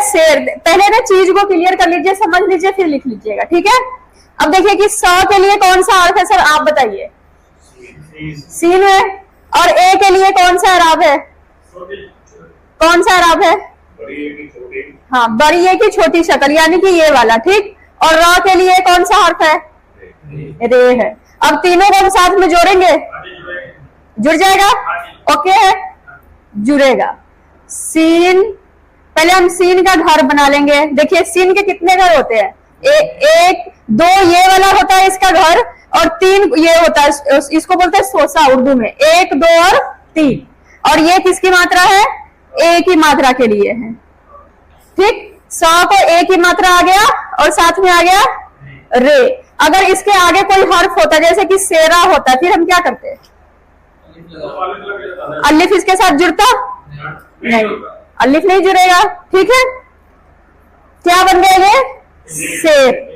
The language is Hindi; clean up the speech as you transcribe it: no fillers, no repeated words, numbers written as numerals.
शेर। पहले ना चीज को क्लियर कर लीजिए, समझ लीजिए, फिर लिख लीजिएगा, ठीक है। अब देखिए कि स के लिए कौन सा हर्फ है सर, आप बताइए। सीन है। और ए के लिए कौन सा अराब है, कौन सा अराब है? हाँ, बड़ी ए की छोटी शक्ल, यानी कि ये वाला, ठीक। और र के लिए कौन सा हर्फ है? रे है। अब तीनों को हम साथ में जोड़ेंगे, जुड़ जाएगा, ओके है, जुड़ेगा। सीन, पहले हम सीन का घर बना लेंगे। देखिए सीन के कितने घर होते हैं? एक दो ये वाला होता है इसका घर, और तीन ये होता है, इसको बोलते हैं सोसा उर्दू में, एक दो और तीन। और ये किसकी मात्रा है? ए की मात्रा के लिए है, ठीक। सा को ए की मात्रा आ गया और साथ में आ गया रे। अगर इसके आगे कोई हर्फ होता, जैसे कि सेरा होता, फिर हम क्या करते? अलिफ इसके साथ जुड़ता नहीं, अलिफ नहीं जुड़ेगा, ठीक है। क्या बन गया ये? शेर।